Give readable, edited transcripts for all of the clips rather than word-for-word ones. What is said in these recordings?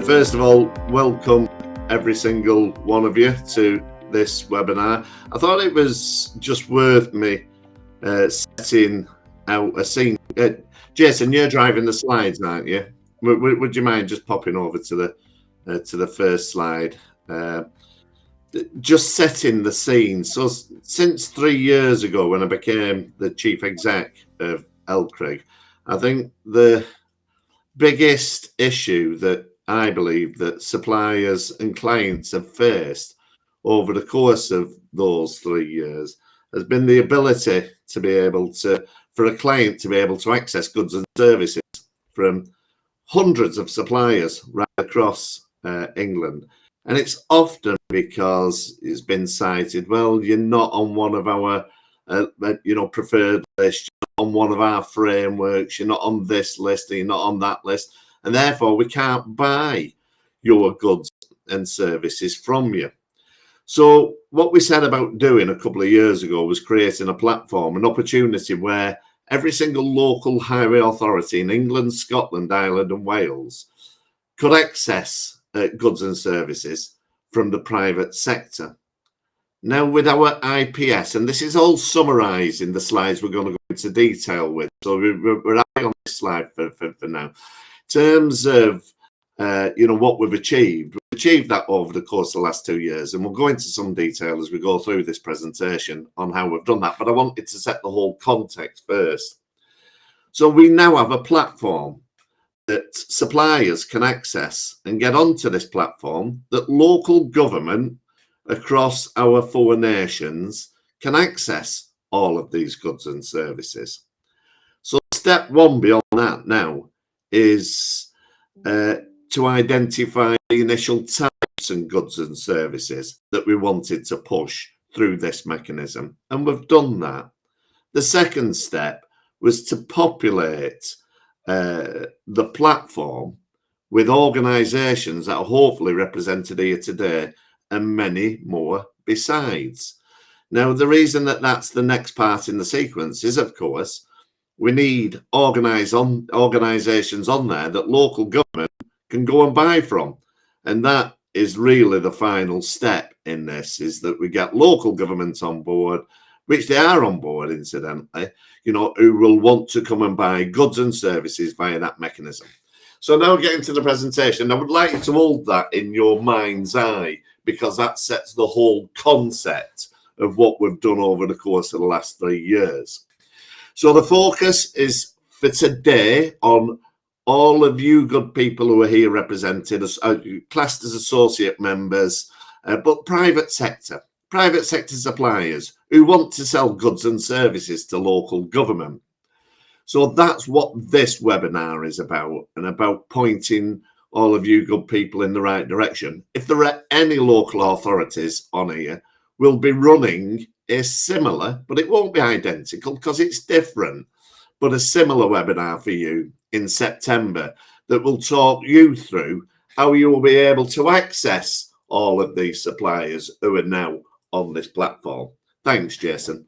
First of all, welcome every single one of you to this webinar. I thought it was just worth me setting out a scene. Jason, you're driving the slides, aren't you? Would you mind just popping over to the first slide? Just setting the scene. So since 3 years ago, when I became the chief exec of LCRIG, I think the biggest issue that I believe that suppliers and clients have faced over the course of those 3 years has been the ability to be able to, for a client to be able to access goods and services from hundreds of suppliers right across England. And it's often because it's been cited, well, you're not on one of our preferred lists, you're not on one of our frameworks, you're not on this list, and you're not on that list, and therefore we can't buy your goods and services from you. So what we set about doing a couple of years ago was creating a platform, an opportunity where every single local highway authority in England, Scotland, Ireland and Wales could access goods and services from the private sector. Now with our IPS, and this is all summarised in the slides we're going to go into detail with, so we're on this slide for now. In terms of what we've achieved that over the course of the last 2 years, and we'll go into some detail as we go through this presentation on how we've done that, but I wanted to set the whole context first. So we now have a platform that suppliers can access and get onto this platform that local government across our 4 nations can access all of these goods and services. So step one beyond that now is to identify the initial types and goods and services that we wanted to push through this mechanism, and we've done that. The second step was to populate the platform with organisations that are hopefully represented here today and many more besides. Now, the reason that that's the next part in the sequence is, of course, we need organisations on there that local government can go and buy from. And that is really the final step in this, is that we get local governments on board, which they are on board, incidentally, who will want to come and buy goods and services via that mechanism. So now getting to the presentation, I would like you to hold that in your mind's eye, because that sets the whole concept of what we've done over the course of the last 3 years. So the focus is for today on all of you good people who are here represented, classed as associate members, but private sector suppliers who want to sell goods and services to local government. So that's what this webinar is about, and about pointing all of you good people in the right direction. If there are any local authorities on here, we'll be running a similar, but it won't be identical because it's different, but a similar webinar for you in September that will talk you through how you will be able to access all of these suppliers who are now on this platform. Thanks, Jason.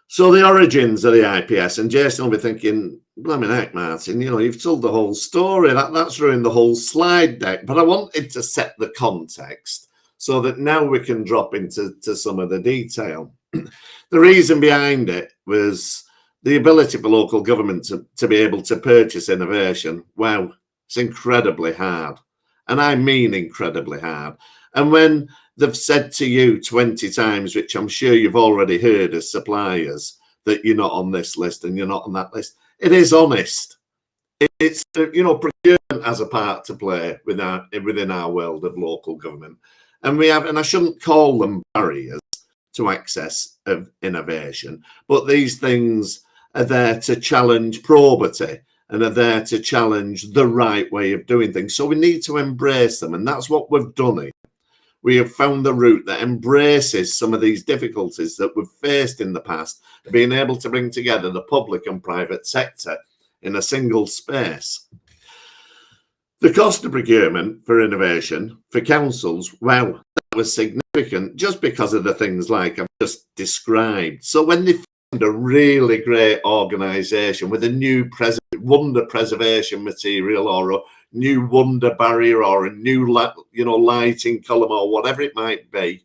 So the origins of the IPS, and Jason will be thinking, blimey heck, Martin, you've told the whole story. That's ruined the whole slide deck. But I wanted to set the context so that now we can drop into some of the detail. The reason behind it was the ability for local government to be able to purchase innovation. Wow, it's incredibly hard. And I mean incredibly hard. And when they've said to you 20 times, which I'm sure you've already heard as suppliers, that you're not on this list and you're not on that list, it is honest. It's, procurement has a part to play within our world of local government. And I shouldn't call them barriers to access of innovation, but these things are there to challenge probity and are there to challenge the right way of doing things. So we need to embrace them, and that's what we've done here. We have found the route that embraces some of these difficulties that we've faced in the past, being able to bring together the public and private sector in a single space. The cost of procurement for innovation for councils, wow, that was significant just because of the things like I've just described. So when they a really great organisation with a new wonder preservation material, or a new wonder barrier, or a new lighting column, or whatever it might be.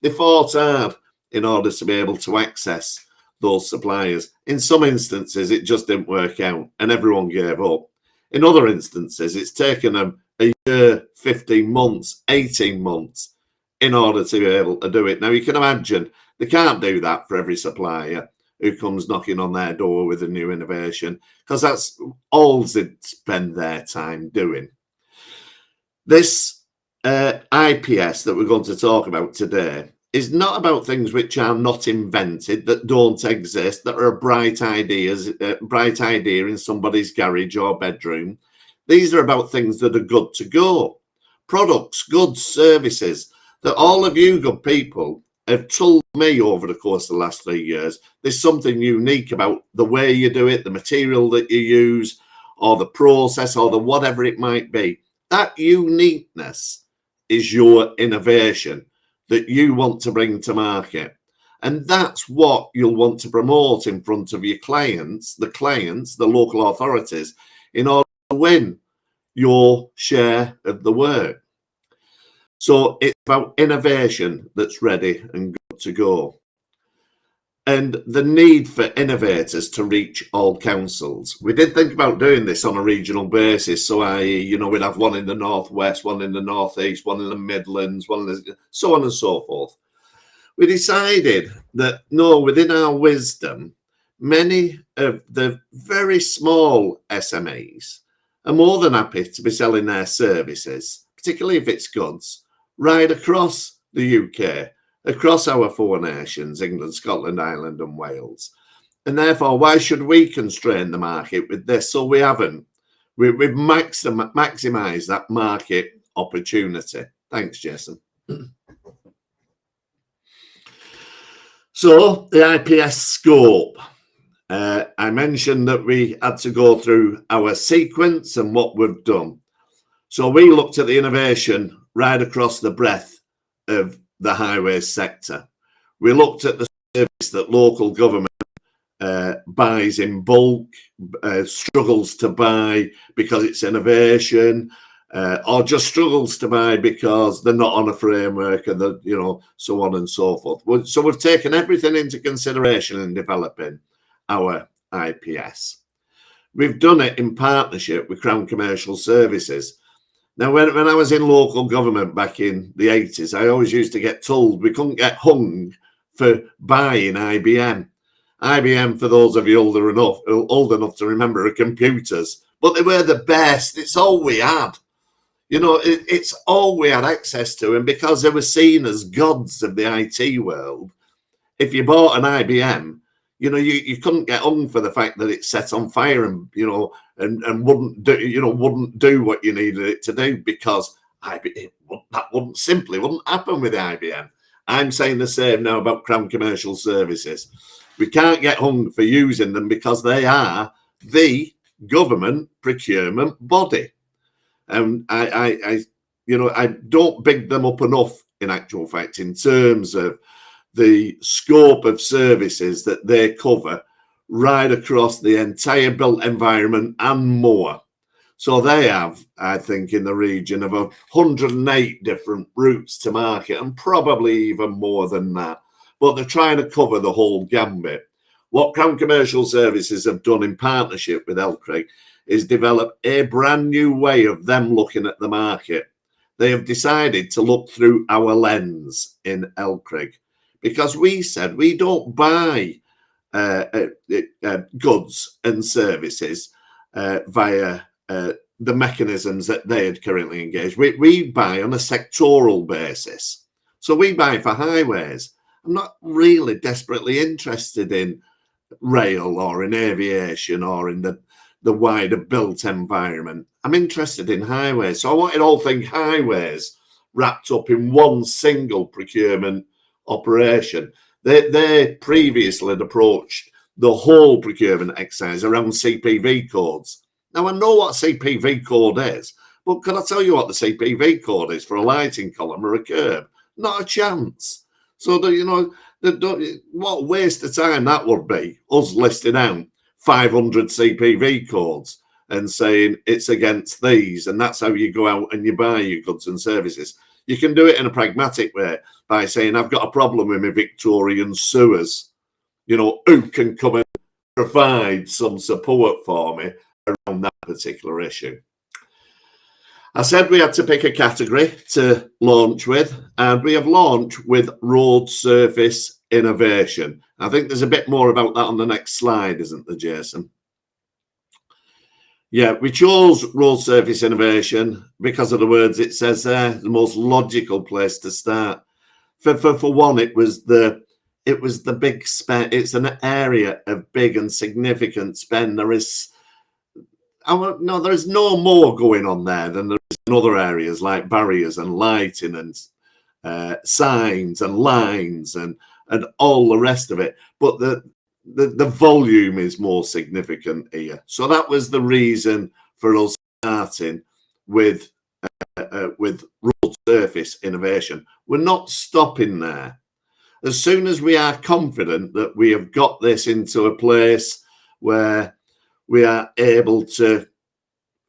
They fought hard in order to be able to access those suppliers. In some instances, it just didn't work out and everyone gave up. In other instances, it's taken them a year, 15 months, 18 months in order to be able to do it. Now, you can imagine they can't do that for every supplier who comes knocking on their door with a new innovation, because that's all they spend their time doing. This IPS that we're going to talk about today is not about things which are not invented, that don't exist, that are a bright idea in somebody's garage or bedroom. These are about things that are good to go. Products, goods, services that all of you good people have told me over the course of the last 3 years. There's something unique about the way you do it, the material that you use, or the process, or the whatever it might be. That uniqueness is your innovation that you want to bring to market. And that's what you'll want to promote in front of your clients, the local authorities, in order to win your share of the work. So it's about innovation that's ready and good to go. And the need for innovators to reach all councils. We did think about doing this on a regional basis. So we'd have one in the Northwest, one in the Northeast, one in the Midlands, so on and so forth. We decided that, no, within our wisdom, many of the very small SMEs are more than happy to be selling their services, particularly if it's goods, right across the UK, across our 4 nations, England, Scotland, Ireland and Wales. And therefore, why should we constrain the market with this? So we haven't. We've maximised that market opportunity. Thanks, Jason. So the IPS scope. I mentioned that we had to go through our sequence and what we've done. So we looked at the innovation right across the breadth of the highways sector. We looked at the service that local government buys in bulk, struggles to buy because it's innovation, or just struggles to buy because they're not on a framework, and so on and so forth. So we've taken everything into consideration in developing our IPS. We've done it in partnership with Crown Commercial Services. Now, when I was in local government back in the 80s, I always used to get told we couldn't get hung for buying IBM. IBM, for those of you old enough to remember, are computers, but they were the best. It's all we had. It's all we had access to. And because they were seen as gods of the IT world, if you bought an IBM, you couldn't get hung for the fact that it's set on fire and wouldn't do what you needed it to do, because that wouldn't happen with IBM. I'm saying the same now about Crown Commercial Services. We can't get hung for using them because they are the government procurement body, and I don't big them up enough in actual fact in terms of the scope of services that they cover right across the entire built environment and more. So they have, I think, in the region of 108 different routes to market, and probably even more than that. But they're trying to cover the whole gambit. What Crown Commercial Services have done in partnership with LCRIG is develop a brand new way of them looking at the market. They have decided to look through our lens in LCRIG, because we said we don't buy goods and services via the mechanisms that they had currently engaged. We buy on a sectoral basis. So we buy for highways. I'm not really desperately interested in rail or in aviation or in the wider built environment. I'm interested in highways. So I wanted all things highways wrapped up in one single procurement operation. They previously had approached the whole procurement exercise around CPV codes. Now, I know what CPV code is, but can I tell you what the CPV code is for a lighting column or a curb? Not a chance. So, What a waste of time that would be, us listing out 500 CPV codes and saying it's against these, and that's how you go out and you buy your goods and services. You can do it in a pragmatic way by saying, I've got a problem with my Victorian sewers. You know, who can come and provide some support for me around that particular issue? I said we had to pick a category to launch with, and we have launched with road surface innovation. I think there's a bit more about that on the next slide, isn't there, Jason? Yeah, we chose road surface innovation because of the words it says there, the most logical place to start. For one, it was the big spend. It's an area of big and significant spend. There is no more going on there than there is in other areas like barriers and lighting and signs and lines and all the rest of it. But the volume is more significant here. So that was the reason for us starting with road surface innovation. We're not stopping there. As soon as we are confident that we have got this into a place where we are able to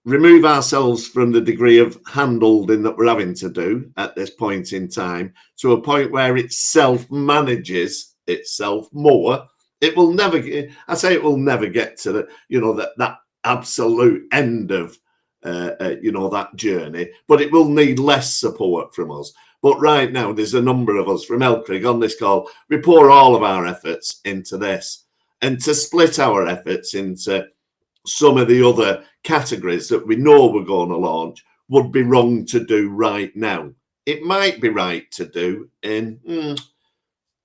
remove ourselves from the degree of hand-holding that we're having to do at this point in time to a point where it self-manages itself more, it will never get, I say it will never get to the, that absolute end of, that journey, but it will need less support from us. But right now, there's a number of us from LCRIG on this call. We pour all of our efforts into this, and to split our efforts into some of the other categories that we know we're going to launch would be wrong to do right now. It might be right to do in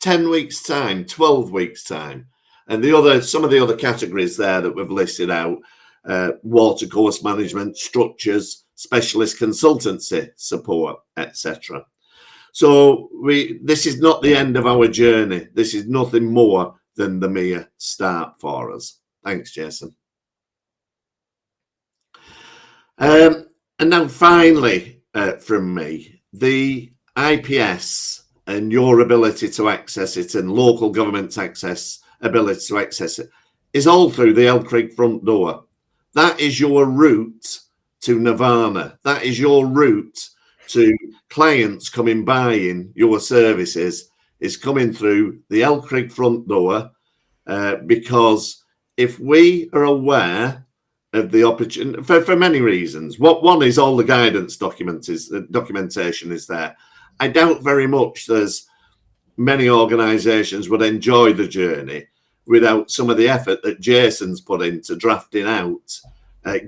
10 weeks' time, 12 weeks' time. And some of the other categories there that we've listed out, water course management, structures, specialist consultancy support, etc. So this is not the end of our journey. This is nothing more than the mere start for us. Thanks, Jason. And now finally, from me, the IPS and your ability to access it and local government's ability to access it is all through the LCRIG front door. That is your route to Nirvana. That is your route to clients coming buying your services, is coming through the LCRIG front door, because if we are aware of the opportunity for many reasons. One is all the guidance documentation is there. I doubt very much there's many organisations would enjoy the journey without some of the effort that Jason's put into drafting out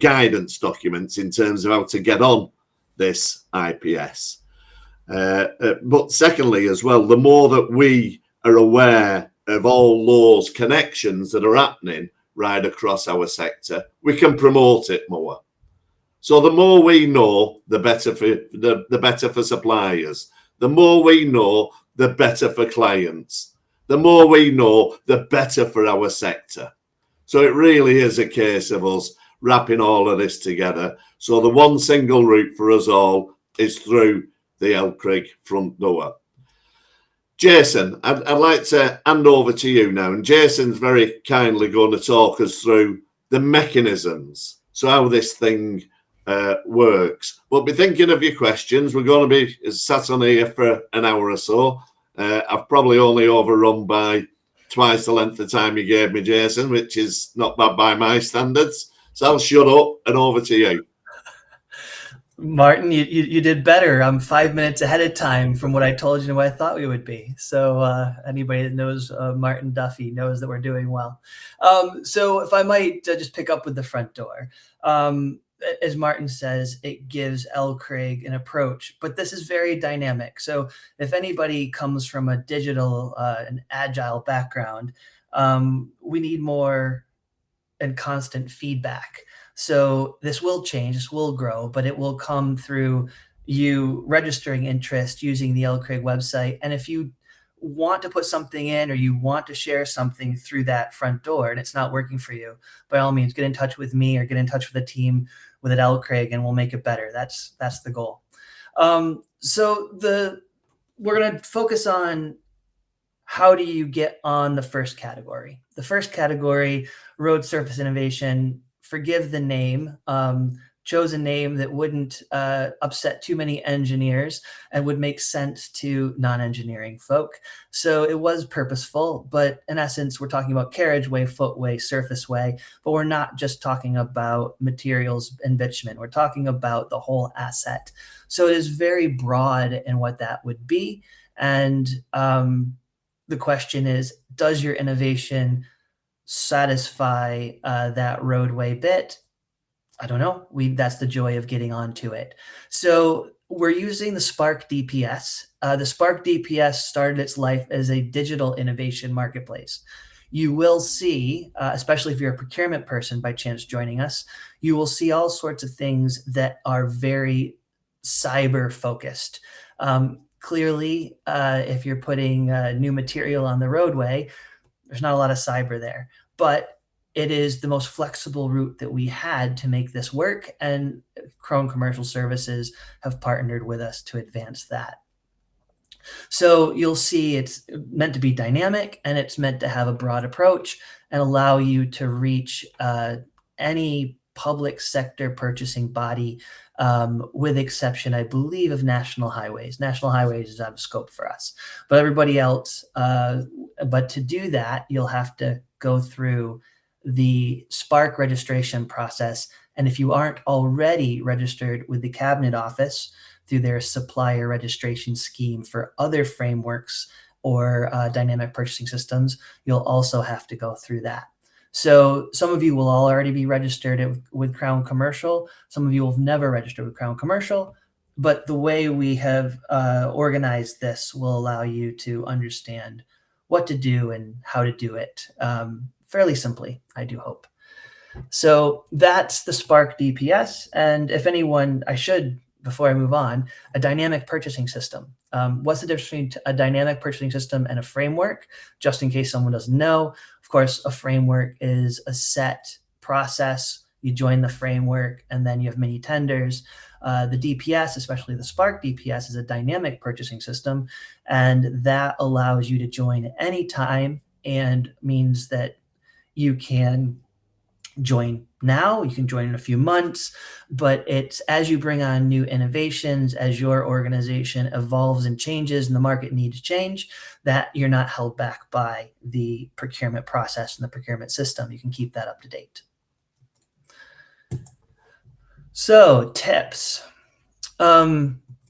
guidance documents in terms of how to get on this IPS. But secondly, as well, the more that we are aware of all those connections that are happening right across our sector, we can promote it more. So the more we know, the better for the better for suppliers. The more we know, the better for clients. The more we know, the better for our sector. So it really is a case of us wrapping all of this together. So the one single route for us all is through the LCRIG front door. Jason, I'd like to hand over to you now. And Jason's very kindly going to talk us through the mechanisms, so how this thing works. We'll be thinking of your questions. We're going to be sat on here for an hour or so. I've probably only overrun by twice the length of time you gave me, Jason, which is not bad by my standards. So I'll shut up and over to you. Martin, you did better. I'm 5 minutes ahead of time from what I told you and what I thought we would be. So anybody that knows Martin Duffy knows that we're doing well. So if I might just pick up with the front door. As Martin says, it gives LCRIG an approach, but this is very dynamic. So if anybody comes from a digital and agile background, we need more and constant feedback. So this will change, this will grow, but it will come through you registering interest using the LCRIG website. And if you want to put something in or you want to share something through that front door and it's not working for you, by all means, get in touch with me or get in touch with the team with LCRIG and we'll make it better. That's the goal. So we're going to focus on how do you get on the first category? The first category, road surface innovation, forgive the name, chose a name that wouldn't upset too many engineers and would make sense to non-engineering folk. So it was purposeful, but in essence, we're talking about carriageway, footway, surfaceway, but we're not just talking about materials and bitumen. We're talking about the whole asset. So it is very broad in what that would be. And the question is, does your innovation satisfy that roadway bit? I don't know. That's the joy of getting onto it. So we're using the Spark DPS. The Spark DPS started its life as a digital innovation marketplace. You will see, especially if you're a procurement person by chance joining us, you will see all sorts of things that are very cyber focused. Clearly, if you're putting new material on the roadway, there's not a lot of cyber there, but it is the most flexible route that we had to make this work, and Crone Commercial Services have partnered with us to advance that. So you'll see it's meant to be dynamic, and it's meant to have a broad approach and allow you to reach any public sector purchasing body, with exception, I believe, of national highways. National highways is out of scope for us, but everybody else. But to do that, you'll have to go through the Spark registration process. And if you aren't already registered with the Cabinet Office through their supplier registration scheme for other frameworks or dynamic purchasing systems, you'll also have to go through that. So some of you will already be registered with Crown Commercial. Some of you will have never registered with Crown Commercial, but the way we have organized this will allow you to understand what to do and how to do it fairly simply, I do hope. So that's the Spark DPS. And if anyone, before I move on, a dynamic purchasing system. What's the difference between a dynamic purchasing system and a framework? Just in case someone doesn't know, of course, a framework is a set process. You join the framework and then you have mini tenders. The DPS, especially the Spark DPS, is a dynamic purchasing system, and that allows you to join anytime and means that you can join now, you can join in a few months, but it's as you bring on new innovations, as your organization evolves and changes and the market needs change, that you're not held back by the procurement process and the procurement system. You can keep that up to date. So tips.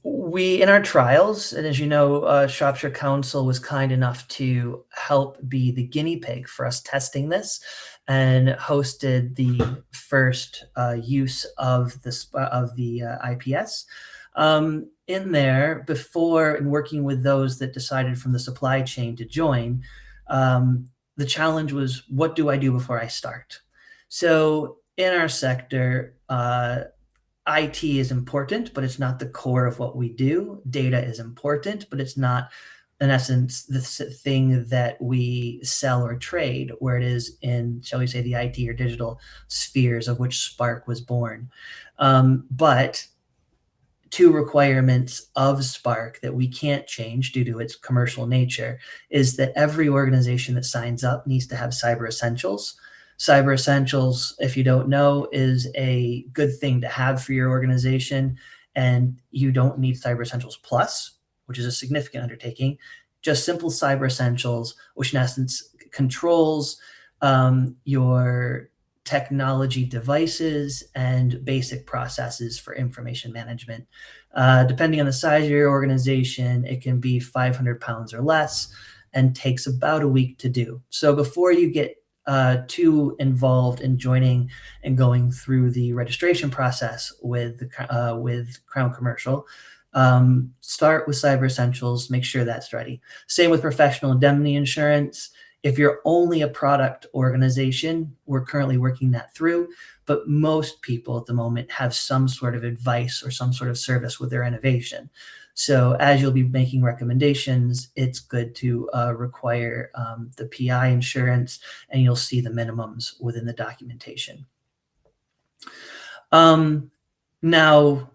We, in our trials, and as you know, Shropshire Council was kind enough to help be the guinea pig for us testing this, and hosted the first use of the IPS. In there, before and working with those that decided from the supply chain to join, the challenge was, what do I do before I start? So in our sector, IT is important, but it's not the core of what we do. Data is important, but it's not, in essence, the thing that we sell or trade, where it is in, shall we say, the IT or digital spheres of which Spark was born. But two requirements of Spark that we can't change due to its commercial nature is that every organization that signs up needs to have Cyber Essentials. Cyber Essentials, if you don't know, is a good thing to have for your organization, and you don't need Cyber Essentials Plus, which is a significant undertaking. Just simple Cyber Essentials, which in essence controls your technology devices and basic processes for information management. Depending on the size of your organization, it can be 500 pounds or less and takes about a week to do. So before you get too involved in joining and going through the registration process with Crown Commercial, start with Cyber Essentials, make sure that's ready. Same with professional indemnity insurance. If you're only a product organization, we're currently working that through, but most people at the moment have some sort of advice or some sort of service with their innovation. So as you'll be making recommendations, it's good to require the PI insurance, and you'll see the minimums within the documentation. Now,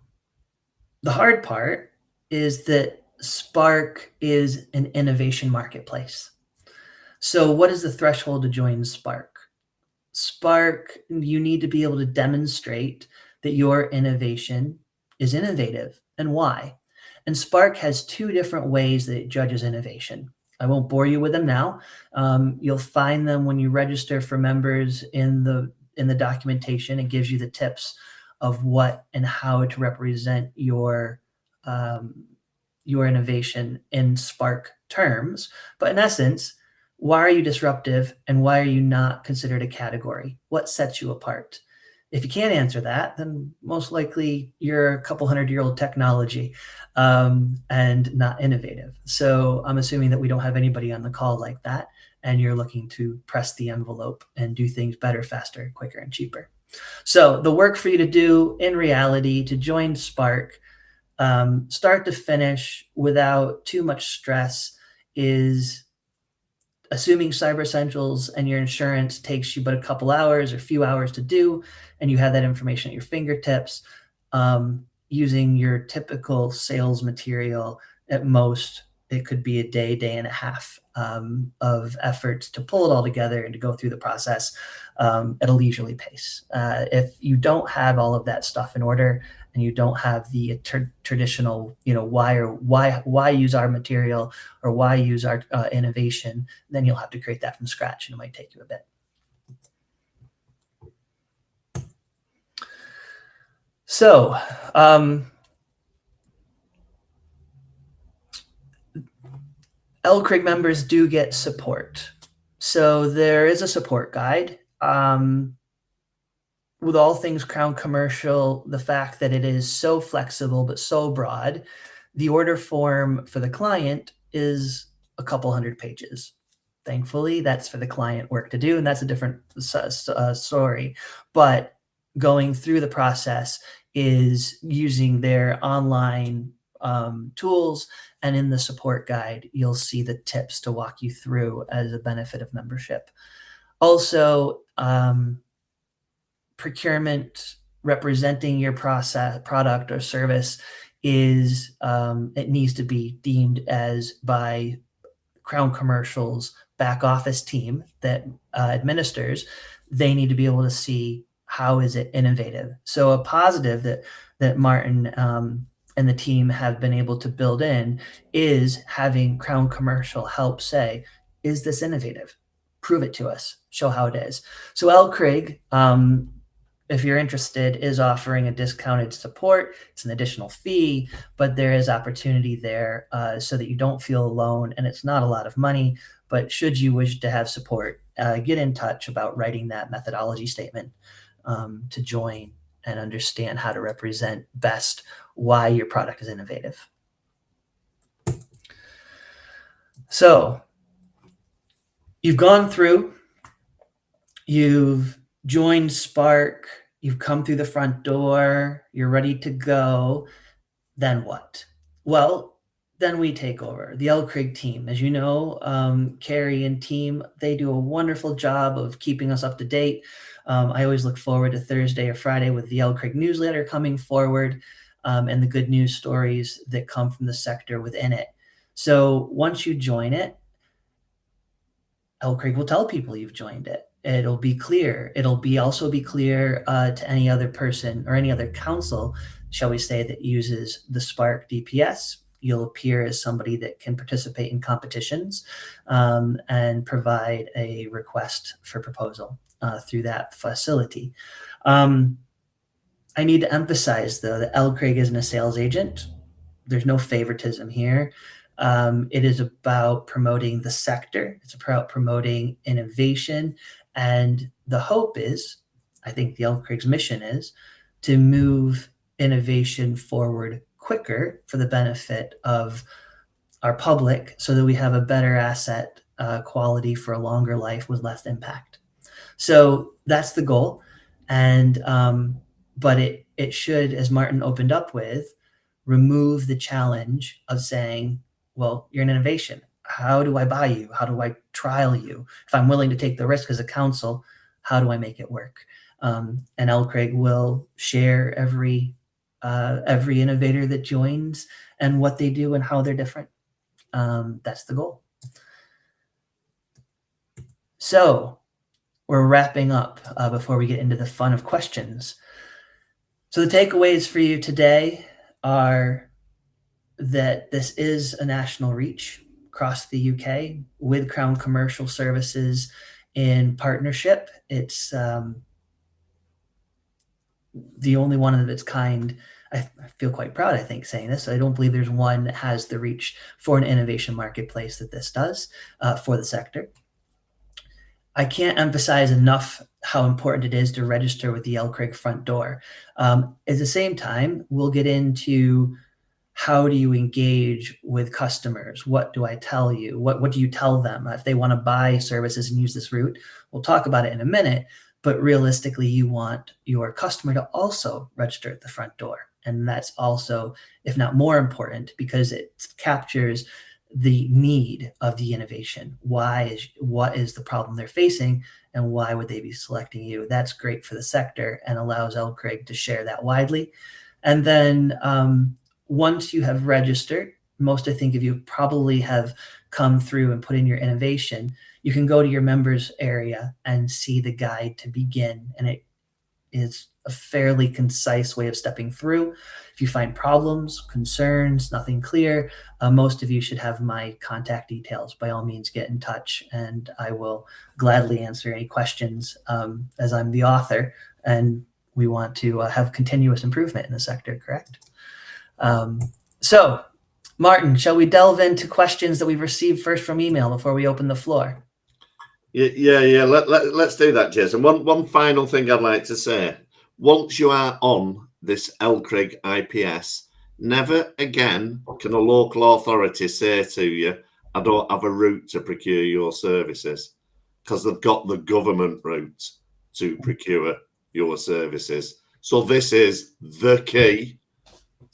the hard part is that Spark is an innovation marketplace. So what is the threshold to join Spark? Spark, you need to be able to demonstrate that your innovation is innovative and why. And Spark has two different ways that it judges innovation. I won't bore you with them now. You'll find them when you register for members in the documentation. It gives you the tips of what and how to represent your innovation in Spark terms. But in essence, why are you disruptive and why are you not considered a category? What sets you apart? If you can't answer that, then most likely you're a couple 100-year-old technology and not innovative. So I'm assuming that we don't have anybody on the call like that, and you're looking to press the envelope and do things better, faster, quicker, and cheaper. So the work for you to do in reality to join Spark, start to finish without too much stress, is assuming Cyber Essentials and your insurance takes you but a couple hours or a few hours to do, and you have that information at your fingertips, using your typical sales material, at most, it could be a day, day and a half of effort to pull it all together and to go through the process at a leisurely pace. If you don't have all of that stuff in order and you don't have the traditional, why use our material or why use our innovation, then you'll have to create that from scratch, and it might take you a bit. So, LCRIG members do get support. So there is a support guide. With all things Crown Commercial, the fact that it is so flexible but so broad, the order form for the client is a couple 100 pages. Thankfully, that's for the client work to do, and that's a different story. But going through the process is using their online tools, and in the support guide, you'll see the tips to walk you through as a benefit of membership. Also, procurement representing your product or service is it needs to be deemed as by Crown Commercial's back office team that administers. They need to be able to see how is it innovative. So a positive that Martin and the team have been able to build in is having Crown Commercial help say, is this innovative? Prove it to us. Show how it is. So LCRIG, if you're interested, is offering a discounted support. It's an additional fee, but there is opportunity there so that you don't feel alone, and it's not a lot of money. But should you wish to have support, get in touch about writing that methodology statement to join and understand how to represent best why your product is innovative. So you've gone through, you've joined Spark, you've come through the front door, you're ready to go. Then what? Well, then we take over. The LCRIG team, as you know, Kerry and team, they do a wonderful job of keeping us up to date. I always look forward to Thursday or Friday with the LCRIG newsletter coming forward and the good news stories that come from the sector within it. So once you join it, LCRIG will tell people you've joined it. It'll be clear. It'll also be clear to any other person or any other council, shall we say, that uses the Spark DPS. You'll appear as somebody that can participate in competitions and provide a request for proposal through that facility. I need to emphasize, though, that LCRIG isn't a sales agent. There's no favoritism here. It is about promoting the sector. It's about promoting innovation. And the hope is, I think the LCRIG's mission is, to move innovation forward quicker for the benefit of our public so that we have a better asset quality for a longer life with less impact. So that's the goal. And but it should, as Martin opened up with, remove the challenge of saying, well, you're an innovation. How do I buy you? How do I trial you? If I'm willing to take the risk as a council, how do I make it work? And LCRIG will share every every innovator that joins and what they do and how they're different. That's the goal. So we're wrapping up before we get into the fun of questions. So the takeaways for you today are that this is a national reach across the UK with Crown Commercial Services in partnership. It's the only one of its kind. I feel quite proud, I think, saying this. I don't believe there's one that has the reach for an innovation marketplace that this does for the sector. I can't emphasize enough how important it is to register with the LCRIG front door. At the same time, we'll get into how do you engage with customers? What do I tell you? What do you tell them if they want to buy services and use this route? We'll talk about it in a minute, but realistically, you want your customer to also register at the front door. And that's also, if not more important, because it captures the need of the innovation. What is the problem they're facing, and why would they be selecting you? That's great for the sector and allows LCRIG to share that widely. And then once you have registered, most I think of you probably have come through and put in your innovation, you can go to your members area and see the guide to begin. And it is a fairly concise way of stepping through. If you find problems, concerns, nothing clear, most of you should have my contact details. By all means, get in touch and I will gladly answer any questions as I'm the author and we want to have continuous improvement in the sector, correct? So, Martin, shall we delve into questions that we've received first from email before we open the floor? Yeah. Let's do that, Jason. One final thing I'd like to say. Once you are on this LCRIG IPS, never again can a local authority say to you, I don't have a route to procure your services, because they've got the government route to procure your services. So this is the key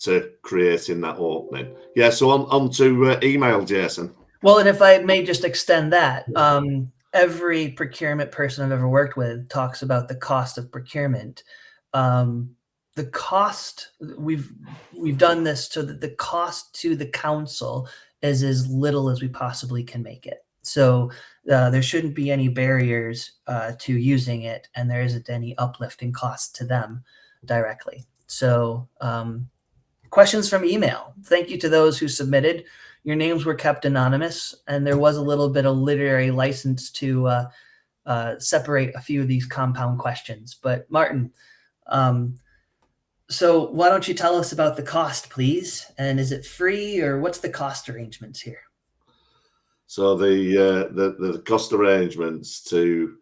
to creating that opening. Yeah, so on to email, Jason. Well, and if I may just extend that, every procurement person I've ever worked with talks about the cost of procurement. The cost, we've done this so that the cost to the council is as little as we possibly can make it. So there shouldn't be any barriers to using it, and there isn't any uplift in cost to them directly. So questions from email. Thank you to those who submitted. Your names were kept anonymous, and there was a little bit of literary license to separate a few of these compound questions. But Martin, so why don't you tell us about the cost, please? And is it free, or what's the cost arrangements here? So the cost arrangements to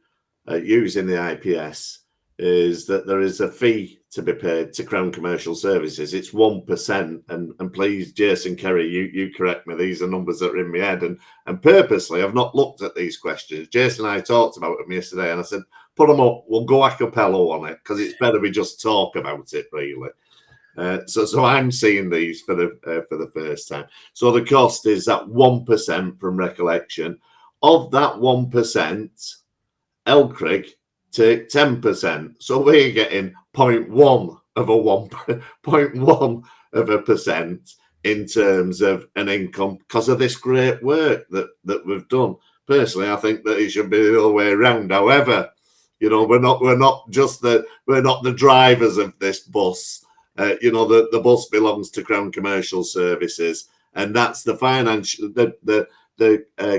using the IPS is that there is a fee to be paid to Crown Commercial Services. It's 1%, and please, Jason, Kerry, you correct me. These are numbers that are in my head, and purposely I've not looked at these questions. Jason and I talked about them yesterday, and I said, put them up. We'll go a cappella on it because it's better we just talk about it, really. So I'm seeing these for the first time. So the cost is that 1% from recollection. Of that 1%, LCRIG take 10%. So we're getting 0.1 of a percent in terms of an income because of this great work that we've done. Personally, I think that it should be the other way around. However, you know, we're not the drivers of this bus. You know, the bus belongs to Crown Commercial Services, and that's the financial, the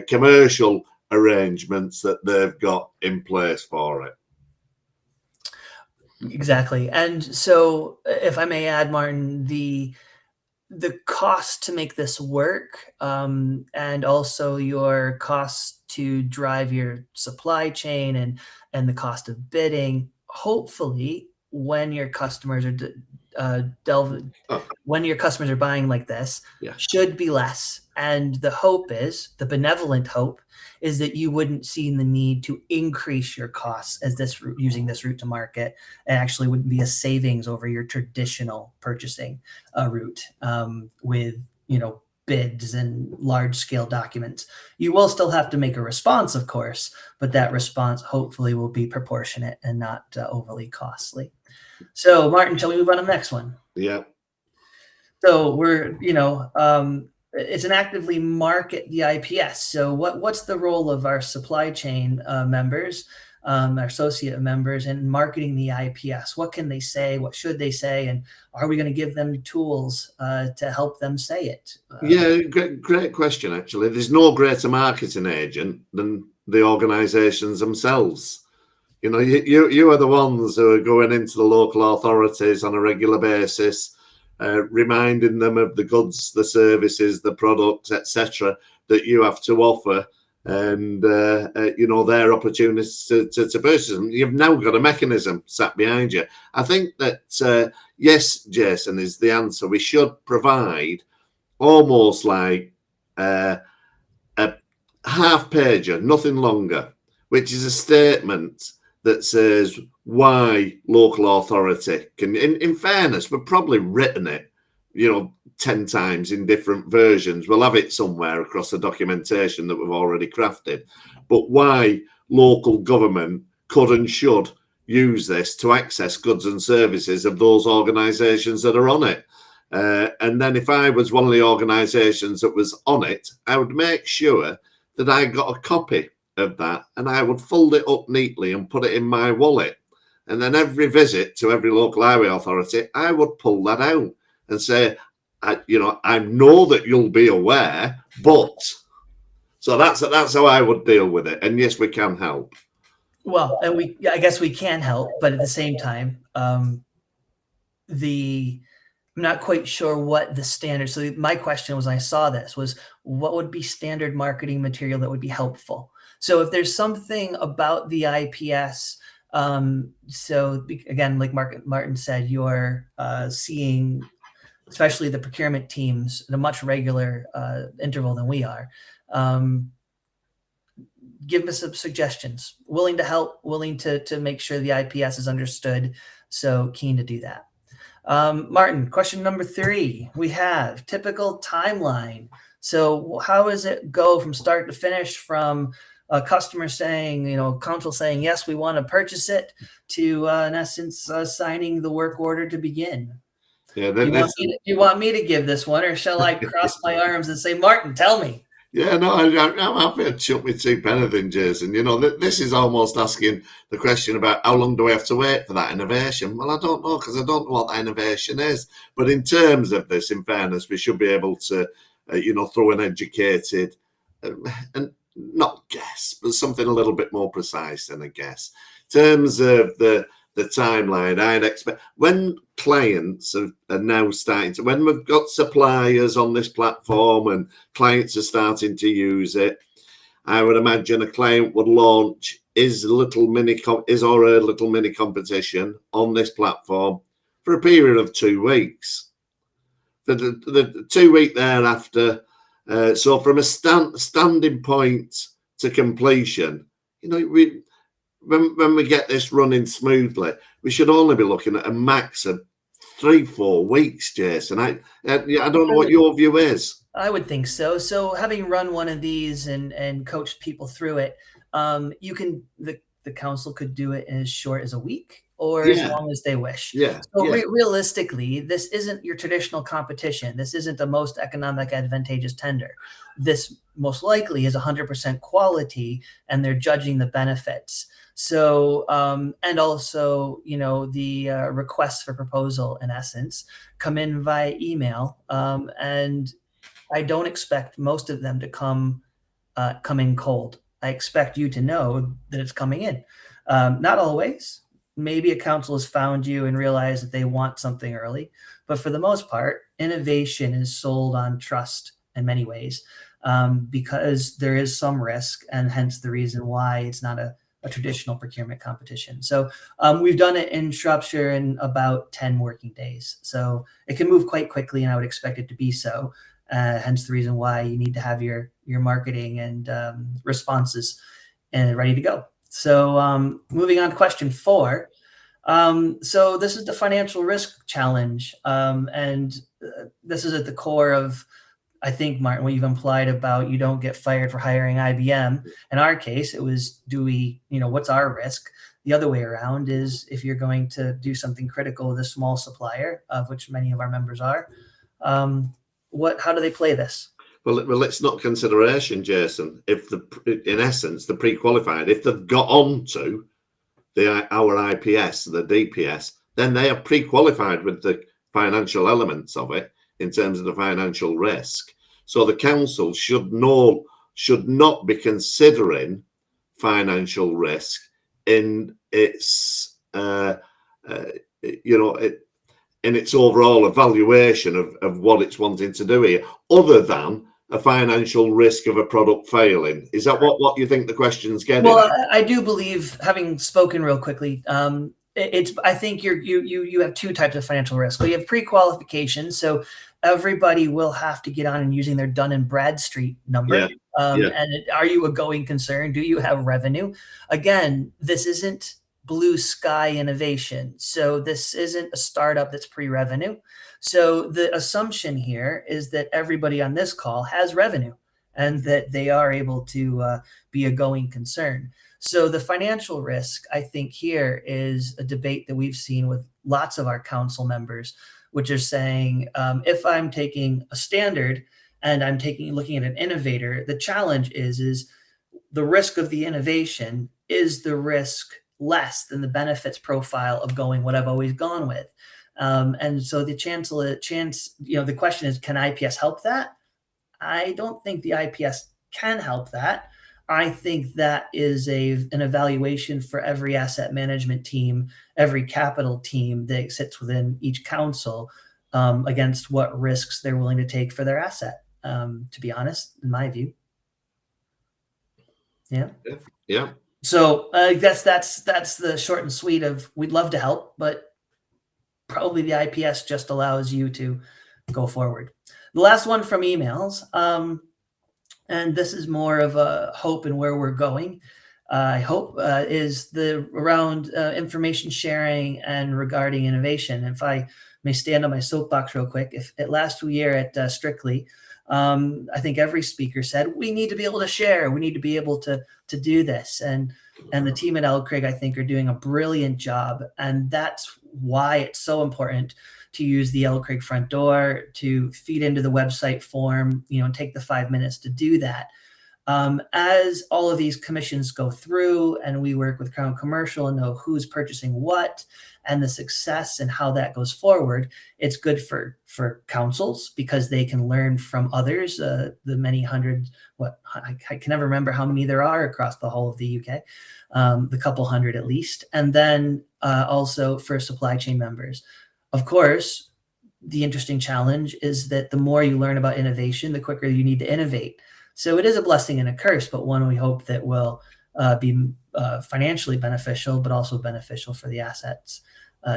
commercial arrangements that they've got in place for it. Exactly. And so, if I may add, Martin, the cost to make this work, and also your cost to drive your supply chain and the cost of bidding, hopefully, when your customers are when your customers are buying like this, should be less. And the hope is, the benevolent hope is that you wouldn't see the need to increase your costs as using this route to market. It actually wouldn't be a savings over your traditional purchasing route with, you know, bids and large scale documents. You will still have to make a response, of course, but that response hopefully will be proportionate and not overly costly. So, Martin, shall we move on to the next one? Yeah. So we're, it's an actively market the IPS. So what's the role of our supply chain members, our associate members in marketing the IPS? What can they say? What should they say? And are we going to give them tools to help them say it? Yeah, great question, actually. There's no greater marketing agent than the organisations themselves. You are the ones who are going into the local authorities on a regular basis, reminding them of the goods, the services, the products, etc., that you have to offer, and their opportunities to purchase them. You've now got a mechanism sat behind you. I think that yes, Jason, is the answer. We should provide almost like a half pager, nothing longer, which is a statement that says why local authority can, in fairness, we've probably written it, 10 times in different versions. We'll have it somewhere across the documentation that we've already crafted, but why local government could and should use this to access goods and services of those organisations that are on it. And then if I was one of the organisations that was on it, I would make sure that I got a copy of that and I would fold it up neatly and put it in my wallet. And then every visit to every local highway authority, I would pull that out and say, I know that you'll be aware, but... So that's how I would deal with it. And yes, we can help. Well, and I guess we can help, but at the same time, I'm not quite sure what the standard. So my question was, I saw this, was what would be standard marketing material that would be helpful? So if there's something about the IPS, so again, like Martin said, you're seeing, especially the procurement teams, at a much regular interval than we are. Give us some suggestions. Willing to help, willing to make sure the IPS is understood. So keen to do that. Martin, question number 3. We have typical timeline. So how does it go from start to finish, from a customer saying, council saying, yes, we want to purchase it, to in essence, signing the work order to begin? Yeah, do you want me to give this one, or shall I cross my arms and say, Martin, tell me? Yeah, no, I'm happy to chuck me 2 pence in, Jason. This is almost asking the question about how long do we have to wait for that innovation? Well, I don't know, because I don't know what that innovation is. But in terms of this, in fairness, we should be able to, throw an educated and not guess, but something a little bit more precise than a guess. In terms of the timeline, I'd expect when clients are now starting to, when we've got suppliers on this platform and clients are starting to use it, I would imagine a client would launch his or her little mini competition on this platform for a period of 2 weeks. For the 2 week thereafter, so from a standing point to completion, when we get this running smoothly, we should only be looking at a max of 3-4 weeks, Jason. I don't know what your view is. I would think so. So having run one of these and coached people through it, the council could do it in as short as a week or as long as they wish. Yeah. So realistically, this isn't your traditional competition. This isn't the most economic advantageous tender. This most likely is 100% quality, and they're judging the benefits. So, and also, the requests for proposal, in essence, come in via email. And I don't expect most of them to come in cold. I expect you to know that it's coming in. Not always. Maybe a council has found you and realized that they want something early. But for the most part, innovation is sold on trust in many ways, because there is some risk, and hence the reason why it's not a traditional procurement competition. So we've done it in Shropshire in about 10 working days. So it can move quite quickly, and I would expect it to be so. Hence the reason why you need to have your marketing and responses ready to go. So moving on to question 4. So this is the financial risk challenge. And this is at the core of, I think, Martin, what you've implied about you don't get fired for hiring IBM. In our case, it was, what's our risk? The other way around is, if you're going to do something critical with a small supplier, of which many of our members are, How do they play this? Well, it's not consideration, Jason. If in essence, the pre-qualified, if they've got onto our IPS, the DPS, then they are pre-qualified with the financial elements of it in terms of the financial risk. So the council should not be considering financial risk in its in its overall evaluation of what it's wanting to do here, other than a financial risk of a product failing. Is that what you think the question's getting Well, at? I do believe, having spoken real quickly, I think you have two types of financial risk. So you have pre-qualification, so everybody will have to get on and using their Dun and Bradstreet number. And are you a going concern? Do you have revenue? Again, this isn't blue sky innovation. So this isn't a startup that's pre-revenue. So the assumption here is that everybody on this call has revenue and that they are able to be a going concern. So the financial risk, I think, here is a debate that we've seen with lots of our council members, which are saying, if I'm taking a standard and I'm looking at an innovator, the challenge is the risk of the innovation, is the risk less than the benefits profile of going what I've always gone with? And so the the question is, can IPS help that? I don't think the IPS can help that. I think that is an evaluation for every asset management team, every capital team that sits within each council, against what risks they're willing to take for their asset, to be honest, in my view. Yeah. So I guess that's the short and sweet of, we'd love to help, but probably the IPS just allows you to go forward. The last one from emails, and this is more of a hope and where we're going, I hope, is around information sharing and regarding innovation. If I may stand on my soapbox real quick, last year at Strictly, I think every speaker said, we need to be able to share. We need to be able to do this. And the team at LCRIG, I think, are doing a brilliant job. And that's why it's so important to use the LCRIG front door, to feed into the website form, and take the 5 minutes to do that. As all of these commissions go through and we work with Crown Commercial and know who's purchasing what and the success and how that goes forward, it's good for councils because they can learn from others, the many hundred, I can never remember how many there are across the whole of the UK, the couple hundred at least. And then also for supply chain members. Of course, the interesting challenge is that the more you learn about innovation, the quicker you need to innovate. So it is a blessing and a curse, but one we hope that will be financially beneficial, but also beneficial for the assets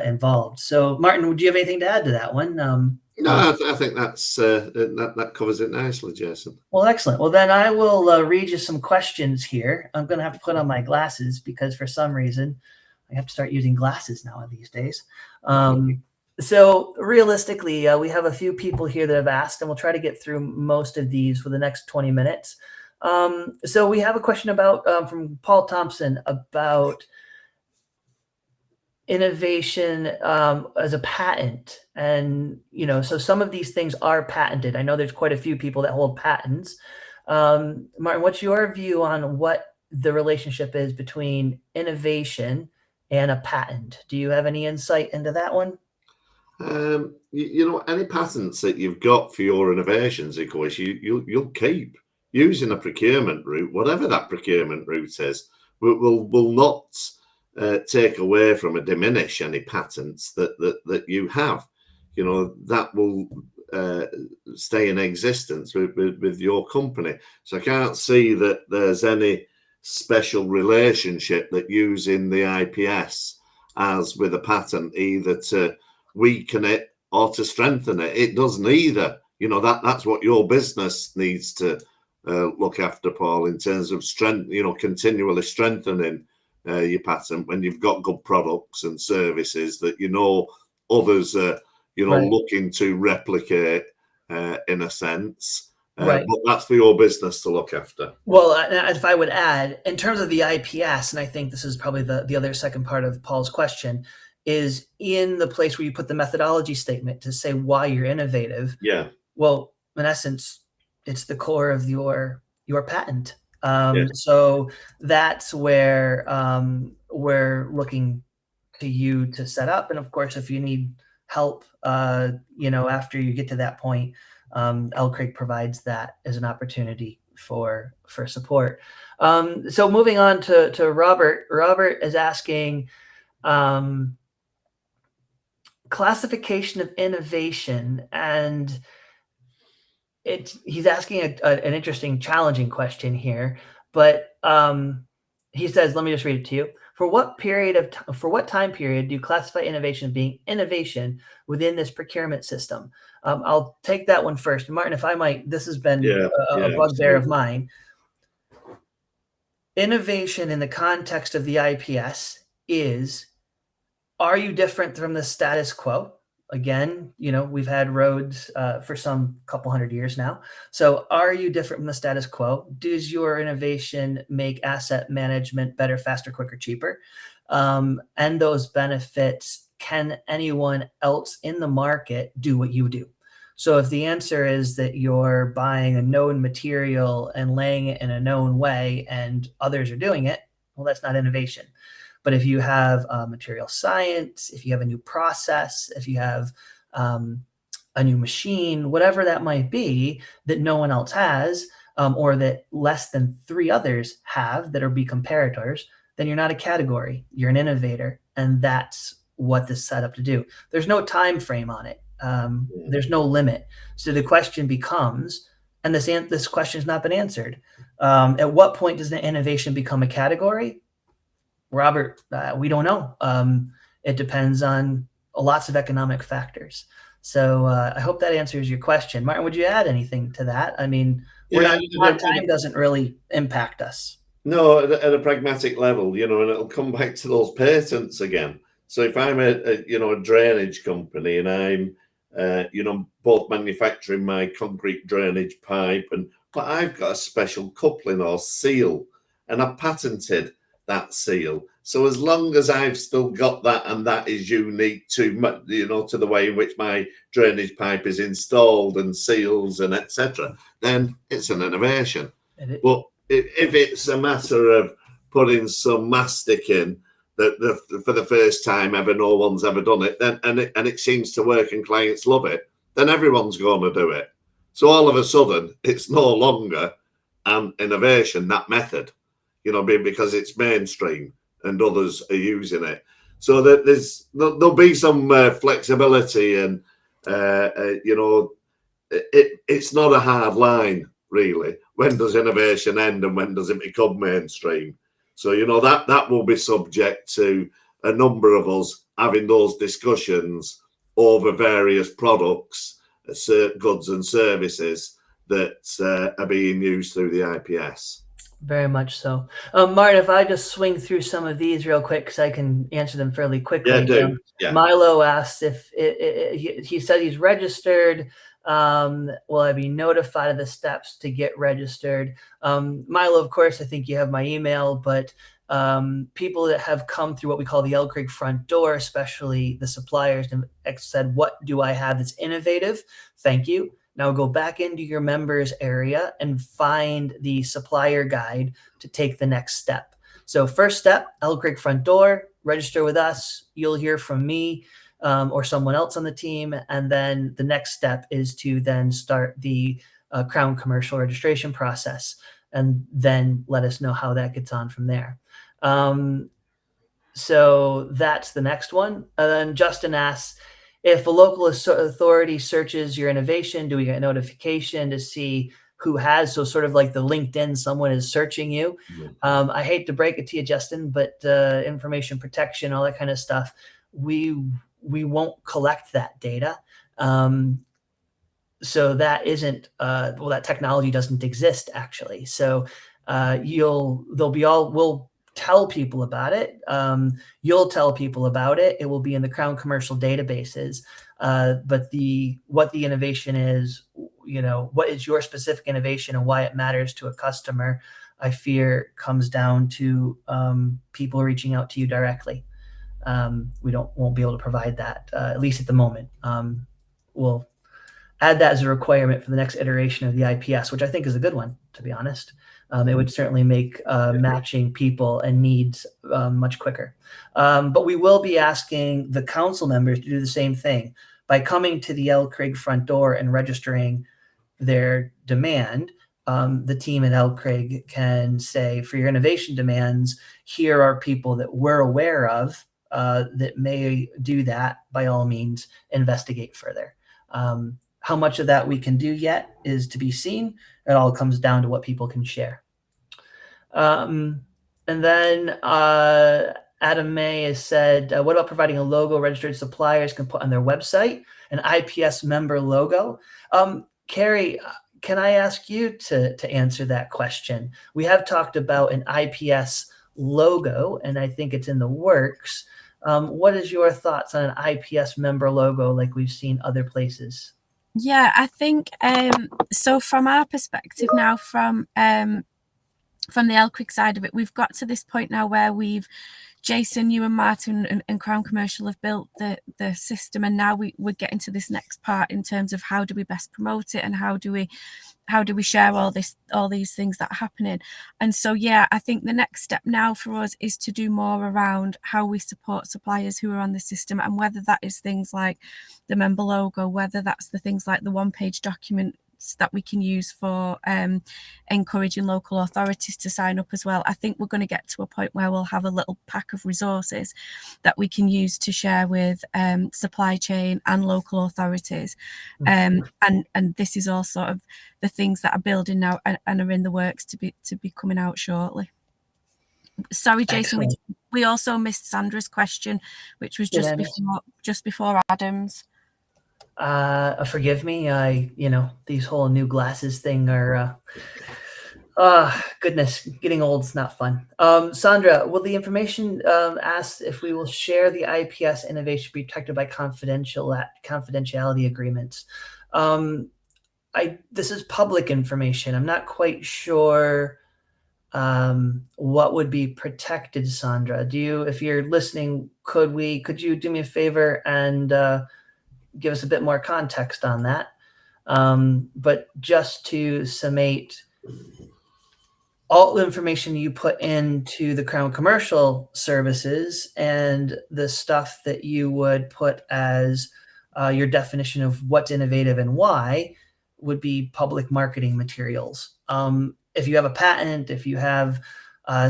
involved. So, Martin, would you have anything to add to that one? No, I think that covers it nicely, Jason. Well, excellent. Well, then I will read you some questions here. I'm going to have to put on my glasses because for some reason I have to start using glasses now these days. So realistically, we have a few people here that have asked, and we'll try to get through most of these for the next 20 minutes. So we have a question from Paul Thompson about innovation as a patent. And, so some of these things are patented. I know there's quite a few people that hold patents. Martin, what's your view on what the relationship is between innovation and a patent? Do you have any insight into that one? Any patents that you've got for your innovations, of course, you'll keep using a procurement route, whatever that procurement route is, will not take away from or diminish any patents that you have. That will stay in existence with your company. So I can't see that there's any special relationship that using the IPS as with a patent, either to weaken it or to strengthen it. It doesn't either. That's what your business needs to look after, Paul, in terms of strength, continually strengthening your patent when you've got good products and services that others are right, looking to replicate in a sense. Right. But that's for your business to look after. Well, if I would add, in terms of the IPS, and I think this is probably the other second part of Paul's question, is in the place where you put the methodology statement to say why you're innovative. Yeah. Well, in essence, it's the core of your patent. Yeah. So that's where we're looking to you to set up. And of course, if you need help, after you get to that point, LCRIG provides that as an opportunity for support. So moving on to Robert. Robert is asking, classification of innovation, and he's asking an interesting, challenging question here, but he says, let me just read it to you. For what time period do you classify innovation being innovation within this procurement system? I'll take that one first. Martin, if I might, this has been a bugbear of mine. Innovation in the context of the IPS is, are you different from the status quo? Again, we've had roads for some couple hundred years now. So are you different from the status quo? Does your innovation make asset management better, faster, quicker, cheaper? And those benefits, can anyone else in the market do what you do? So if the answer is that you're buying a known material and laying it in a known way and others are doing it, well, that's not innovation. But if you have material science, if you have a new process, if you have a new machine, whatever that might be that no one else has, or that less than 3 others have that are be comparators, then you're not a category. You're an innovator, and that's what this is set up to do. There's no time frame on it. There's no limit. So the question becomes, and this question has not been answered. At what point does the innovation become a category? Robert, we don't know. It depends on lots of economic factors. So I hope that answers your question. Martin, would you add anything to that? I mean, time doesn't really impact us. No, at a pragmatic level, and it'll come back to those patents again. So if I'm a drainage company and I'm, both manufacturing my concrete drainage pipe, but I've got a special coupling or seal, and I've patented that seal. So as long as I've still got that, and that is unique to to the way in which my drainage pipe is installed and seals and etc., then it's an innovation. But if it's a matter of putting some mastic in that for the first time ever, no one's ever done it, then and it seems to work and clients love it, then everyone's going to do it. So all of a sudden, it's no longer an innovation, that method, because it's mainstream and others are using it. So that there'll be some flexibility, and it's not a hard line really. When does innovation end and when does it become mainstream? So that will be subject to a number of us having those discussions over various products, goods and services that are being used through the IPS. Very much so. Martin, if I just swing through some of these real quick, because I can answer them fairly quickly. Yeah, do. Milo asks if he said he's registered. Will I be notified of the steps to get registered? Milo, of course, I think you have my email, but people that have come through what we call the LCRIG front door, especially the suppliers, and said, what do I have that's innovative? Thank you. Now go back into your members area and find the supplier guide to take the next step. So first step, LCRIG front door, register with us. You'll hear from me or someone else on the team. And then the next step is to then start the Crown commercial registration process, and then let us know how that gets on from there. So that's the next one. And then Justin asks, if a local authority searches your innovation, do we get a notification to see who has? So sort of like the LinkedIn, someone is searching you. I hate to break it to you, Justin, but information protection, all that kind of stuff, we won't collect that data. So that isn't, that technology doesn't exist actually. So we'll tell people about it. You'll tell people about it. It will be in the Crown commercial databases. But what the innovation is, what is your specific innovation and why it matters to a customer, I fear comes down to people reaching out to you directly. we won't be able to provide that, at least at the moment. We'll add that as a requirement for the next iteration of the IPS, which I think is a good one, to be honest. It would certainly make matching people and needs much quicker. But we will be asking the council members to do the same thing by coming to the LCRIG front door and registering their demand. The team at LCRIG can say, for your innovation demands, here are people that we're aware of that may do that. By all means, investigate further. How much of that we can do yet is to be seen. It all comes down to what people can share. And then Adam May has said, what about providing a logo registered suppliers can put on their website, an IPS member logo? Kerry, can I ask you to answer that question? We have talked about an IPS logo, and I think it's in the works. What is your thoughts on an IPS member logo like we've seen other places? Yeah, I think so. From our perspective now, from the LCRIG side of it, we've got to this point now where Jason, you and Martin and Crown Commercial have built the system, and now we're getting to this next part in terms of how do we best promote it and how do we share all these things that are happening. And so, yeah, I think the next step now for us is to do more around how we support suppliers who are on the system, and whether that is things like the member logo, whether that's the things like the one-page document that we can use for encouraging local authorities to sign up as well. I think we're going to get to a point where we'll have a little pack of resources that we can use to share with supply chain and local authorities. And this is all sort of the things that are building now and are in the works to be coming out shortly. Sorry, Jason, we also missed Sandra's question, which was just before Adam's. Forgive me. These whole new glasses thing are, goodness, getting old is not fun. Sandra, will the information ask if we will share the IPS innovation protected by confidentiality agreements? This is public information. I'm not quite sure what would be protected, Sandra. If you're listening, could you do me a favor and give us a bit more context on that? But just to summate, all the information you put into the Crown Commercial services and the stuff that you would put as your definition of what's innovative and why would be public marketing materials. If you have a patent, if you have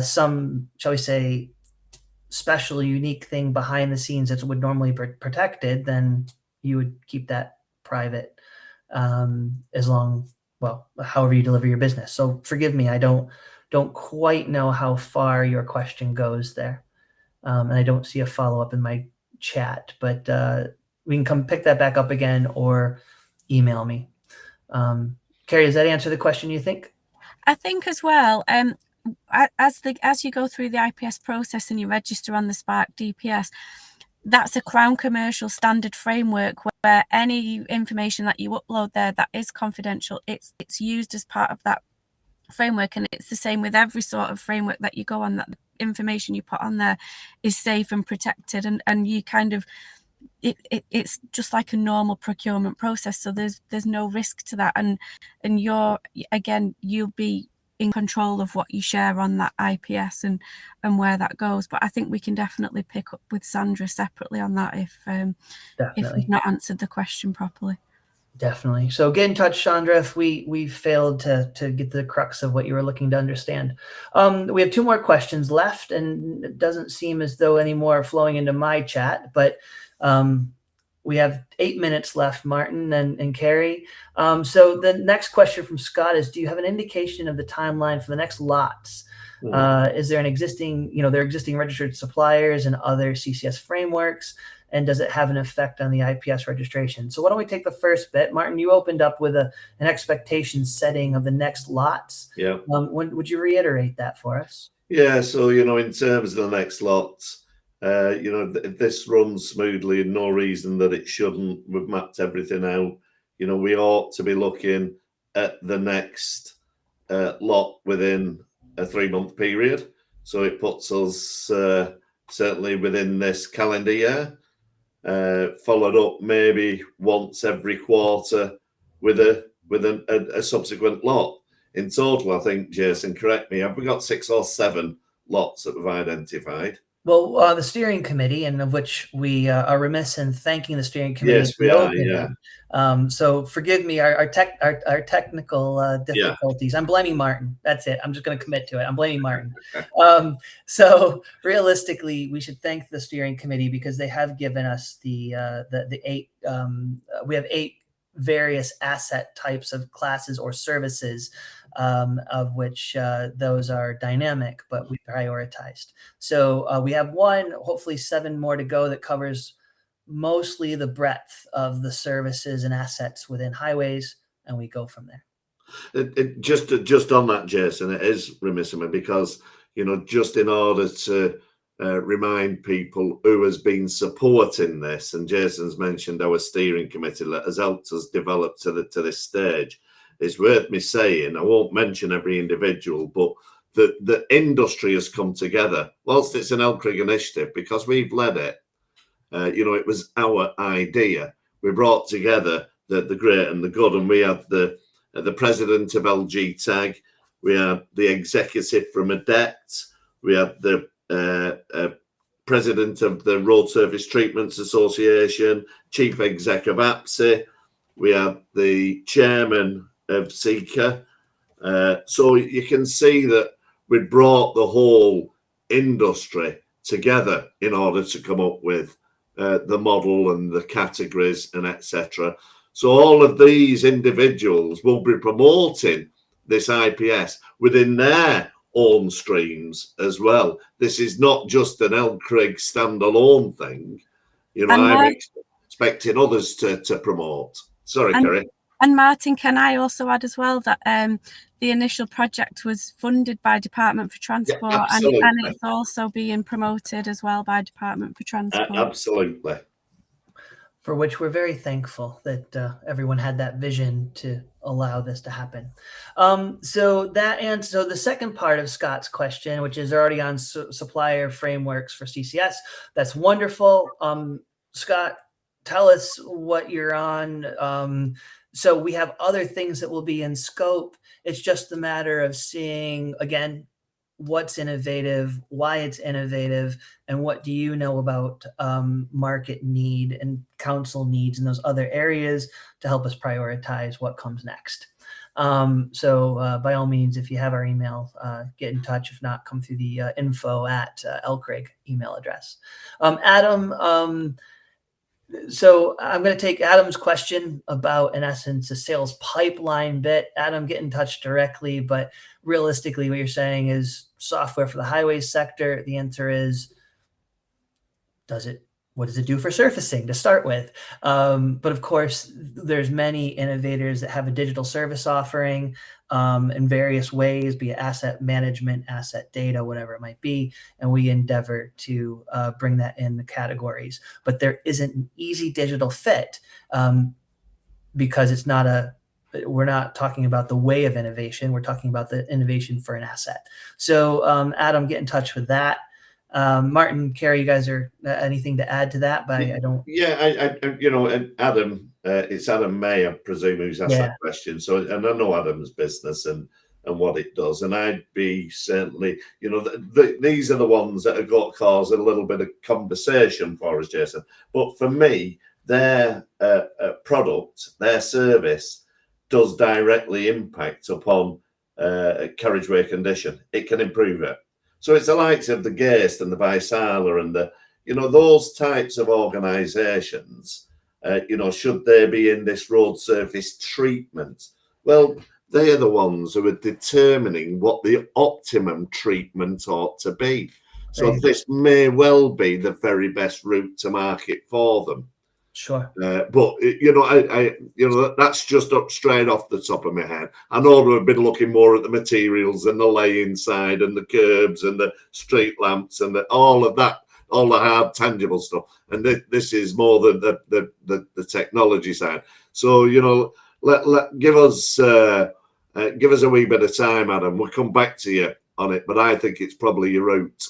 some, shall we say, special, unique thing behind the scenes that would normally be protected, then you would keep that private however you deliver your business. So forgive me, I don't quite know how far your question goes there. And I don't see a follow-up in my chat, but we can come pick that back up again or email me. Kerry, does that answer the question, you think? I think as well, as you go through the IPS process and you register on the Spark DPS, that's a Crown Commercial standard framework where any information that you upload there that is confidential, it's used as part of that framework. And it's the same with every sort of framework that you go on, that the information you put on there is safe and protected, and you kind of it's just like a normal procurement process. So there's no risk to that, and you'll be in control of what you share on that IPS and where that goes. But I think we can definitely pick up with Sandra separately on that if we've not answered the question properly. Definitely. So get in touch, Sandra, if we failed to get the crux of what you were looking to understand. We have 2 more questions left, and it doesn't seem as though any more are flowing into my chat, but we have 8 minutes left, Martin and Kerry. So the next question from Scott is, do you have an indication of the timeline for the next lots? Is there there are existing registered suppliers and other CCS frameworks, and does it have an effect on the IPS registration? So why don't we take the first bit? Martin, you opened up with an expectation setting of the next lots. Yeah. Would you reiterate that for us? Yeah, so, in terms of the next lots, if this runs smoothly and no reason that it shouldn't, we've mapped everything out. We ought to be looking at the next lot within a 3-month period. So it puts us certainly within this calendar year, followed up maybe once every quarter with a subsequent lot. In total, I think, Jason, correct me, have we got 6 or 7 lots that we've identified? Well, the steering committee, and of which we are remiss in thanking the steering committee. Yes, we are, yeah. So forgive me, our technical difficulties. Yeah. I'm blaming Martin. That's it. I'm just going to commit to it. I'm blaming Martin. So realistically, we should thank the steering committee because they have given us the 8. We have 8 various asset types of classes or services, of which those are dynamic, but we prioritized. So we have 1, hopefully 7 more to go that covers mostly the breadth of the services and assets within highways, and we go from there. Just on that, Jason, it is remiss of me because, just in order to remind people who has been supporting this, and Jason's mentioned our steering committee that has helped us develop to this stage. It's worth me saying, I won't mention every individual, but the industry has come together. Whilst it's an LCRIG initiative, because we've led it, it was our idea. We brought together the great and the good, and we had the president of LGTAG, we had the executive from ADEPT, we had the president of the Road Surface Treatments Association, chief exec of APSI, we had the chairman of SECA. So you can see that we brought the whole industry together in order to come up with the model and the categories and etc. So all of these individuals will be promoting this IPS within their own streams as well. This is not just an LCRIG standalone thing. I'm expecting others to promote. Sorry, Kerry. And Martin, can I also add as well that the initial project was funded by Department for Transport, and it's also being promoted as well by Department for Transport. Absolutely. For which we're very thankful that everyone had that vision to allow this to happen. So the second part of Scott's question, which is already on supplier frameworks for CCS, that's wonderful. Scott, tell us what you're on. So we have other things that will be in scope. It's just a matter of seeing, again, what's innovative, why it's innovative, and what do you know about market need and council needs in those other areas to help us prioritize what comes next. So by all means, if you have our email, get in touch. If not, come through the info@LCRIG email address. Adam, so I'm going to take Adam's question about, in essence, a sales pipeline bit. Adam, get in touch directly, but realistically, what you're saying is software for the highway sector. The answer is, what does it do for surfacing to start with? But of course, there's many innovators that have a digital service offering in various ways, be it asset management, asset data, whatever it might be. And we endeavor to bring that in the categories. But there isn't an easy digital fit because it's not we're not talking about the way of innovation. We're talking about the innovation for an asset. So Adam, get in touch with that. Martin, Kerry, you guys are anything to add to that? But I don't. Yeah, and Adam, it's Adam May, I presume, who's asked that question. So, and I know Adam's business and what it does, and I'd be certainly, these are the ones that have got cause a little bit of conversation for us, Jason. But for me, their product, their service, does directly impact upon carriageway condition. It can improve it. So it's the likes of the Geist and the Vaisala and those types of organisations, should they be in this road surface treatment? Well, they are the ones who are determining what the optimum treatment ought to be. So this may well be the very best route to market for them. Sure. But that's just up straight off the top of my head. I know we've been looking more at the materials and the laying side and the curbs and the street lamps and all of that, all the hard tangible stuff. And this is more the technology side. So give us a wee bit of time, Adam. We'll come back to you on it, but I think it's probably your route.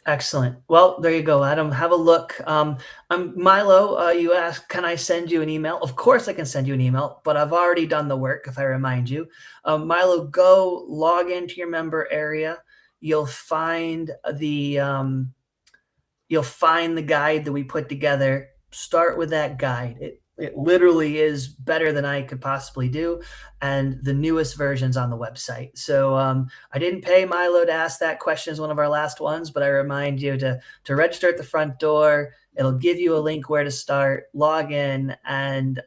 Excellent. Well, there you go, Adam. Have a look. I'm Milo. You asked, can I send you an email? Of course I can send you an email, but I've already done the work if I remind you. Milo, go log into your member area. You'll find the guide that we put together. Start with that guide. It literally is better than I could possibly do, and the newest version's on the website. So I didn't pay Milo to ask that question as one of our last ones, but I remind you to register at the front door. It'll give you a link where to start, log in, and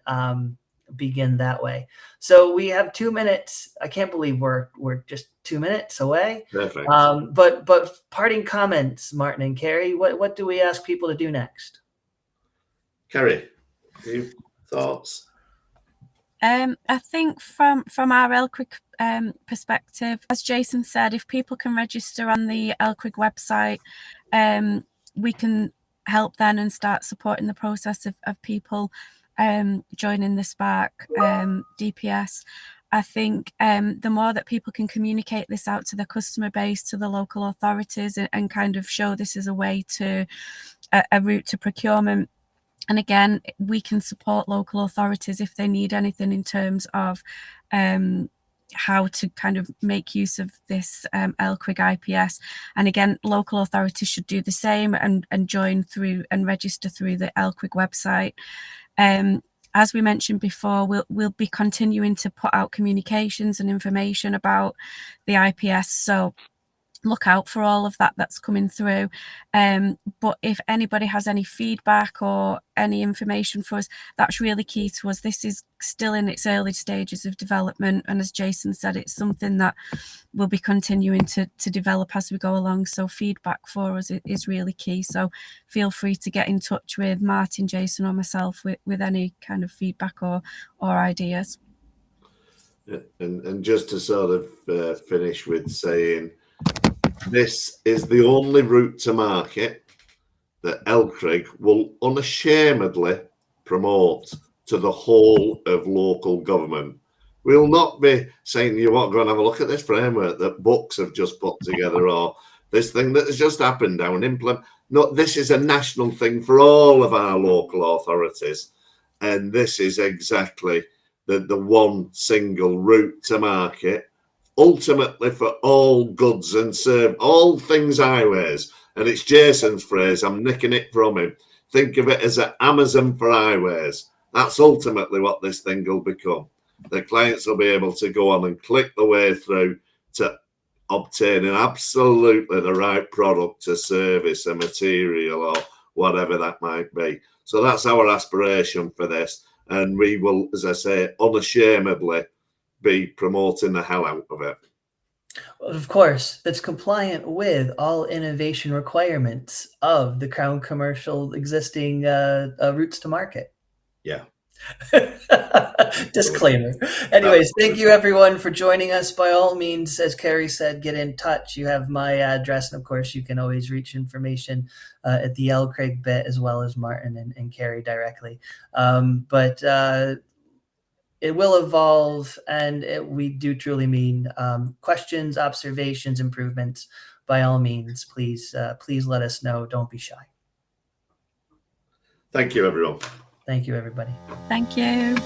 begin that way. So we have 2 minutes. I can't believe we're just 2 minutes away. Perfect. But parting comments, Martin and Kerry, what do we ask people to do next? Kerry, any thoughts? I think from our LCRIG perspective, as Jason said, if people can register on the LCRIG website, we can help then and start supporting the process of people joining the Spark DPS. I think the more that people can communicate this out to the customer base, to the local authorities, and kind of show this as a way to a route to procurement. And again, we can support local authorities if they need anything in terms of how to kind of make use of this LCRIG IPS. And again, local authorities should do the same and join through and register through the LCRIG website. As we mentioned before, we'll be continuing to put out communications and information about the IPS. So look out for all of that's coming through. But if anybody has any feedback or any information for us, that's really key to us. This is still in its early stages of development. And as Jason said, it's something that we'll be continuing to develop as we go along. So feedback for us is really key. So feel free to get in touch with Martin, Jason, or myself with any kind of feedback or ideas. And just to sort of finish with saying, this is the only route to market that LCRIG will unashamedly promote to the whole of local government. We'll not be saying, you want to go and have a look at this framework that Bucks have just put together, or this thing that has just happened down implement. No, this is a national thing for all of our local authorities. And this is exactly the one single route to market, ultimately for all goods and all things highways. And it's Jason's phrase, I'm nicking it from him. Think of it as an Amazon for highways. That's ultimately what this thing will become. The clients will be able to go on and click the way through to obtaining absolutely the right product, a service, a material, or whatever that might be. So that's our aspiration for this. And we will, as I say, unashamedly be promoting the hell out of it. Of course, that's compliant with all innovation requirements of the Crown Commercial existing routes to market. Yeah. Disclaimer. Anyways, thank you everyone for joining us. By all means, as Kerry said, get in touch. You have my address, and of course you can always reach information at the LCRIG bit, as well as Martin and Kerry directly. But it will evolve, and we do truly mean questions, observations, improvements. By all means, please let us know. Don't be shy. Thank you, everyone. Thank you, everybody. Thank you.